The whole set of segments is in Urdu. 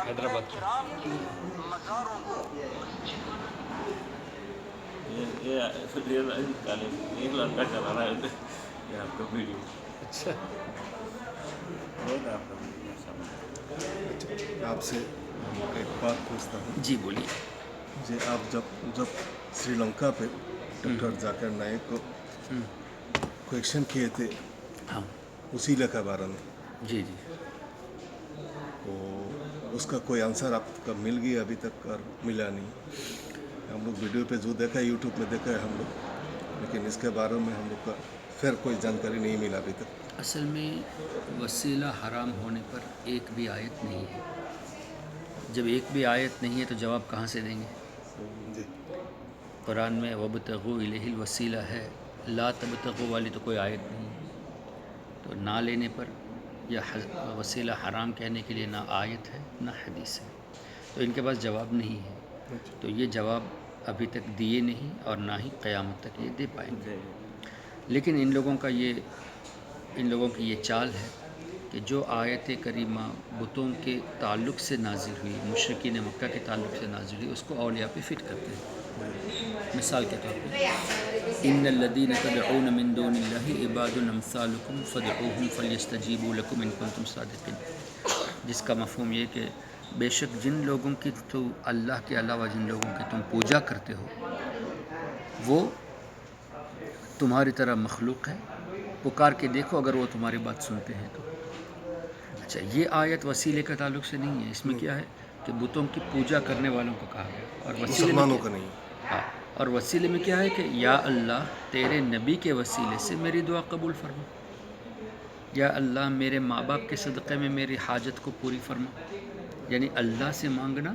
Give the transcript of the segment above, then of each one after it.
حیدرآباد سے۔ یہ ایک لڑکا چلا رہا ہے یہ آپ کا ویڈیو اچھا بہت آپ کا ویڈیو سامنے۔ آپ سے ایک بات پوچھتا ہوں جی بولیے۔ جی، آپ جب سری لنکا پہ ڈاکٹر ذاکر نائک کو کویشچن کیے تھے ہاں وسیلہ کے بارے میں، جی جی تو اس کا کوئی آنسر آپ کا مل گیا ابھی تک اور ملا نہیں؟ ہم لوگ ویڈیو پہ جو دیکھا ہے یوٹیوب میں دیکھا ہے ہم لوگ، لیکن اس کے بارے میں ہم لوگ کا پھر کوئی جانکاری نہیں ملا ابھی تک۔ اصل میں وسیلہ حرام ہونے پر ایک بھی آیت نہیں ہے۔ جب ایک بھی آیت نہیں ہے تو جواب کہاں سے دیں گے؟ جی قرآن میں وَابْتَغُوا إِلَيْهِ الْوَسِيلَہ ہے، لا تبتغوا والی تو کوئی آیت نہیں ہے۔ تو نہ لینے پر یا وسیلہ حرام کہنے کے لیے نہ آیت ہے نہ حدیث ہے، تو ان کے پاس جواب نہیں ہے۔ تو یہ جواب ابھی تک دیے نہیں اور نہ ہی قیامت تک یہ دے پائیں گے۔ لیکن ان لوگوں کی یہ چال ہے کہ جو آیت کریمہ بتوں کے تعلق سے نازل ہوئی، مشرکین مکہ کے تعلق سے نازل ہوئی، اس کو اولیاء پہ فٹ کرتے ہیں۔ مثال کے طور پہ ان الذین تدعون من دون اللہ عباد امثالکم فادعوہم فلیستجیبوا لکم ان کنتم صادقین، جس کا مفہوم یہ کہ بے شک جن لوگوں کی تو اللہ کے علاوہ جن لوگوں کی تم پوجا کرتے ہو وہ تمہاری طرح مخلوق ہے، پکار کے دیکھو اگر وہ تمہاری بات سنتے ہیں تو۔ اچھا، یہ آیت وسیلے کا تعلق سے نہیں ہے، اس میں کیا ہے کہ بتوں کی پوجا کرنے والوں کو کہا گیا، اور وسیلے میں مسلمانوں کا نہیں۔ ہاں، اور وسیلے میں کیا ہے کہ یا اللہ تیرے نبی کے وسیلے سے میری دعا قبول فرما، یا اللہ میرے ماں باپ کے صدقے میں میری حاجت کو پوری فرما، یعنی اللہ سے مانگنا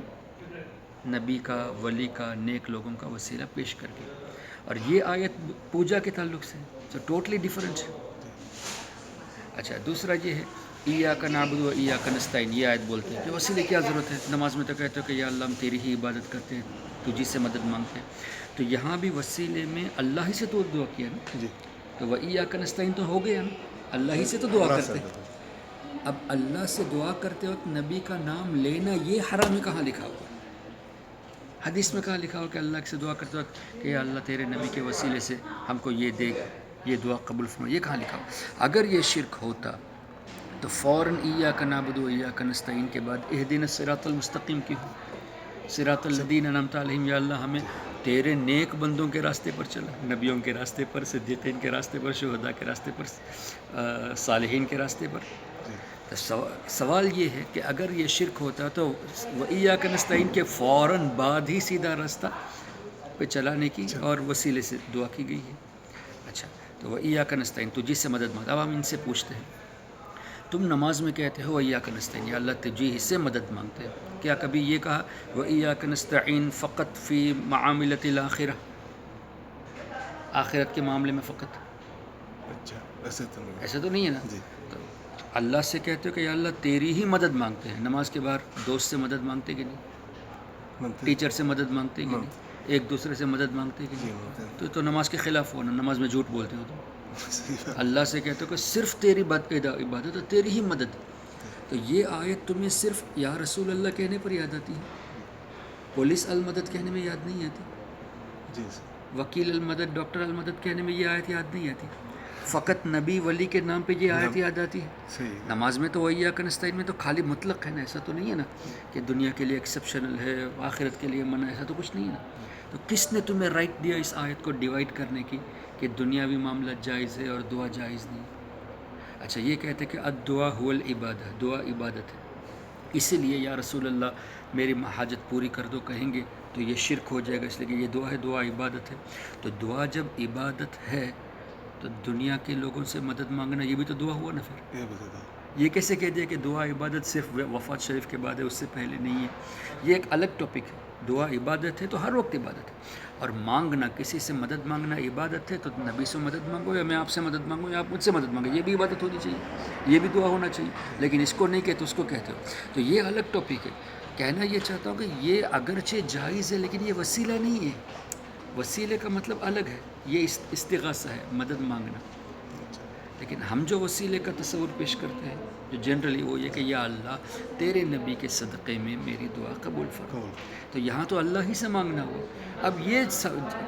نبی کا، ولی کا، نیک لوگوں کا وسیلہ پیش کر کے۔ اور یہ آیت پوجا کے تعلق سے، تو ٹوٹلی ڈیفرنٹ ہے۔ اچھا، دوسرا یہ ہے ایاک نعبد و ایاک نستعین، یہ آیت بولتے ہیں کہ وسیلے کیا ضرورت ہے، نماز میں تو کہتے ہو کہ یا اللہ ہم تیری ہی عبادت کرتے ہیں، تجھی سے مدد مانگتے ہیں، تو یہاں بھی وسیلے میں اللہ ہی سے تو دعا کیا نا، جی، تو وہ ایاک نستعین تو ہو گیا نا، اللہ ہی سے تو دعا کرتے ہیں۔ اب اللہ سے دعا کرتے وقت نبی کا نام لینا یہ حرام ہے، کہاں لکھا ہوا ہے؟ حدیث میں کہاں لکھا ہوا کہ اللہ سے دعا کرتے وقت کہ یا اللہ تیرے نبی کے وسیلے سے ہم کو یہ دے، یہ دعا قبول فرما، یہ کہاں لکھا ہوا؟ اگر یہ شرک ہوتا تو فوراً ایاک نعبد و ایاک نستعین کے بعد اہدنا الصراط المستقیم کی ہو، صراط الذین انعمت علیہم، یا اللہ ہمیں تیرے نیک بندوں کے راستے پر چلا، نبیوں کے راستے پر، صدیقین کے راستے پر، شہداء کے راستے پر، صالحین کے راستے پر۔ تو سوال یہ ہے کہ اگر یہ شرک ہوتا تو وَإِيَّاكَ نَسْتَعِينُ کے فوراً بعد ہی سیدھا راستہ پہ چلانے کی اور وسیلے سے دعا کی گئی ہے۔ اچھا، تو وَإِيَّاكَ نَسْتَعِينُ تجھی سے مدد مانگتا۔ اب ہم ان سے پوچھتے ہیں، تم نماز میں کہتے ہو وَإِيَّاكَ نَسْتَعِينُ، یا اللہ تجھی سے مدد مانگتے ہیں، کیا کبھی یہ کہا وَإِيَّاكَ نَسْتَعِينُ فقط فی معاملۃ الآخرہ، آخرت کے معاملے میں فقط؟ اچھا، ایسے تو نہیں۔ ایسا تو نہیں ہے نا۔ جی، تو اللہ سے کہتے ہو کہ یا اللہ تیری ہی مدد مانگتے ہیں، نماز کے بعد دوست سے مدد مانگتے کہ نہیں، منتے ٹیچر سے مدد مانگتے کہ نہیں، ایک دوسرے سے مدد مانگتے کہ جی، نہیں، منتے تو نماز کے خلاف ہو نا، نماز میں جھوٹ بولتے ہو تو۔ صحیح بات۔ اللہ سے کہتے ہو کہ صرف تیری عبادت اور تیری ہی مدد، تو یہ آیت تمہیں صرف یا رسول اللہ کہنے پر یاد آتی ہے، پولیس المدد کہنے میں یاد نہیں آتی، جی، وکیل المدد، ڈاکٹر المدد کہنے میں یہ آیت یاد نہیں آتی، فقط نبی ولی کے نام پہ یہ آیت یاد آتی ہے۔ صحیح۔ نماز میں تو وَإِيَّاكَ نَسْتَعِينُ میں تو خالی مطلق ہے نا، ایسا تو نہیں ہے نا کہ دنیا کے لیے ایکسیپشنل ہے، آخرت کے لیے منع، ایسا تو کچھ نہیں ہے نا۔ تو کس نے تمہیں رائٹ دیا اس آیت کو ڈیوائڈ کرنے کی کہ دنیاوی معاملہ جائز ہے اور دعا جائز نہیں؟ اچھا، یہ کہتے کہ الدعا هو العبادہ، دعا عبادت ہے، اسی لیے یا رسول اللہ میری حاجت پوری کر دو کہیں گے تو یہ شرک ہو جائے گا، اس لیے کہ یہ دعا ہے، دعا عبادت ہے۔ تو دعا جب عبادت ہے تو دنیا کے لوگوں سے مدد مانگنا یہ بھی تو دعا ہوا نا پھر۔ یہ بتا دو۔ یہ کیسے کہہ دیا کہ دعا عبادت صرف وفات شریف کے بعد ہے، اس سے پہلے نہیں ہے؟ یہ ایک الگ ٹاپک ہے۔ دعا عبادت ہے تو ہر وقت عبادت ہے، اور مانگنا، کسی سے مدد مانگنا عبادت ہے، تو نبی سے مدد مانگو یا میں آپ سے مدد مانگوں یا آپ مجھ سے مدد مانگو، یہ بھی عبادت ہونی چاہیے، یہ بھی دعا ہونا چاہیے، لیکن اس کو نہیں کہتے، اس کو کہتے ہو، تو یہ الگ ٹاپک ہے۔ کہنا یہ چاہتا ہوں کہ یہ اگرچہ جائز ہے لیکن یہ وسیلہ نہیں ہے، وسیلے کا مطلب الگ ہے، یہ استغاثہ ہے، مدد مانگنا، لیکن ہم جو وسیلے کا تصور پیش کرتے ہیں جو جنرلی وہ یہ کہ یا اللہ تیرے نبی کے صدقے میں میری دعا قبول فرما. تو یہاں تو اللہ ہی سے مانگنا ہو. اب یہ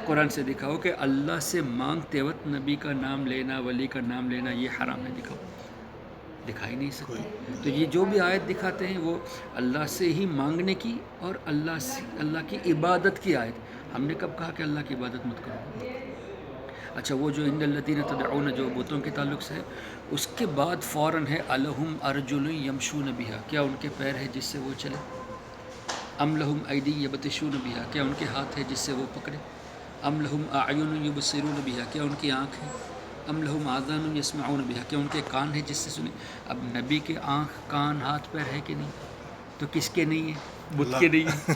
قرآن سے دکھاؤ کہ اللہ سے مانگتے وقت نبی کا نام لینا ولی کا نام لینا یہ حرام ہے. دکھا ہی نہیں سکتے. تو یہ جو بھی آیت دکھاتے ہیں وہ اللہ سے ہی مانگنے کی اور اللہ کی عبادت کی آیت. ہم نے کب کہا کہ اللہ کی عبادت مت کرو؟ اچھا وہ جو ان الذین تدعون جو بتوں کے تعلق سے ہے اس کے بعد فوراً ہے الہم ارجل یمشون بہا، کیا ان کے پیر ہے جس سے وہ چلے؟ ام لہم ایدی یبطشون بہا، کیا ان کے ہاتھ ہے جس سے وہ پکڑے؟ ام لہم اعین یبصرون بہا، کیا ان کی آنکھ ہے؟ ام لہم آذان یسمعون بہا، کیا ان کے کان ہے جس سے سنیں؟ اب نبی کے آنکھ کان ہاتھ پیر ہے کہ نہیں؟ تو کس کے نہیں ہے؟ بت کے نہیں ہے.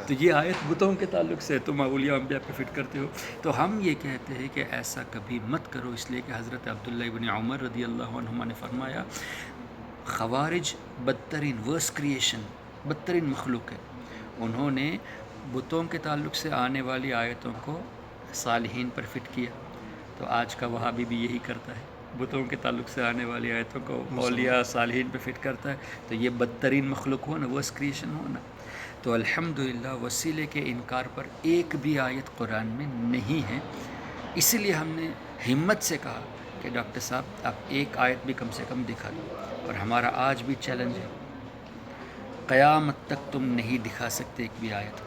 تو یہ آیت بتوں کے تعلق سے تم اولیاء انبیاء پہ فٹ کرتے ہو. تو ہم یہ کہتے ہیں کہ ایسا کبھی مت کرو، اس لیے کہ حضرت عبداللہ ابن عمر رضی اللہ عنہما نے فرمایا خوارج بدترین ورس کریشن بدترین مخلوق ہے. انہوں نے بتوں کے تعلق سے آنے والی آیتوں کو صالحین پر فٹ کیا. تو آج کا وہابی بھی یہی کرتا ہے، بتوں کے تعلق سے آنے والی آیتوں کو اولیاء صالحین پہ فٹ کرتا ہے. تو یہ بدترین مخلوق ہو نا، ورس کریشن ہو نا. تو الحمدللہ وسیلے کے انکار پر ایک بھی آیت قرآن میں نہیں ہے. اسی لیے ہم نے ہمت سے کہا کہ ڈاکٹر صاحب آپ ایک آیت بھی کم سے کم دکھا دو. اور ہمارا آج بھی چیلنج ہے، قیامت تک تم نہیں دکھا سکتے ایک بھی آیت.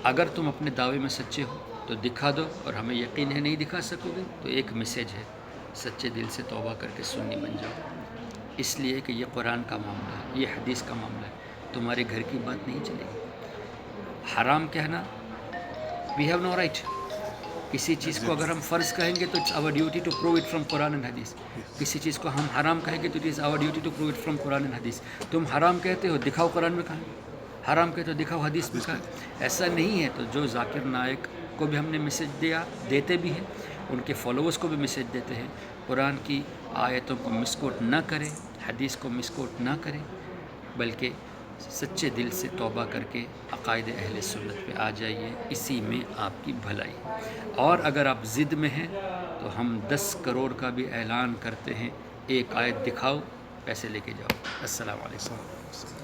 اگر تم اپنے دعوے میں سچے ہو تو دکھا دو، اور ہمیں یقین ہے نہیں دکھا سکو گے تو ایک میسیج ہے، سچے دل سے توبہ کر کے سنی بن جاؤ. اس لیے کہ یہ قرآن کا معاملہ ہے، یہ حدیث کا معاملہ ہے، تمہارے گھر کی بات نہیں چلے گی. حرام کہنا وی ہیو نو رائٹ. کسی چیز کو اگر ہم فرض کہیں گے تو it's our duty to prove it from Quran and Hadith. کسی چیز کو ہم حرام کہیں گے تو it is our duty to prove it from Quran and Hadith. تم حرام کہتے ہو دکھاؤ قرآن میں کہاں، حرام کہتے ہو دکھاؤ حدیث میں کہاں. ایسا نہیں ہے. تو جو ذاکر نائک کو بھی ہم نے میسیج دیتے بھی ہیں، ان کے فالوورز کو بھی میسیج دیتے ہیں، قرآن کی آیتوں کو مسکوٹ نہ کریں، حدیث کو مسکوٹ نہ کریں، بلکہ سچے دل سے توبہ کر کے عقائد اہل سنت پہ آ جائیے. اسی میں آپ کی بھلائی. اور اگر آپ ضد میں ہیں تو ہم 10 کروڑ کا بھی اعلان کرتے ہیں، ایک آیت دکھاؤ پیسے لے کے جاؤ. السلام علیکم.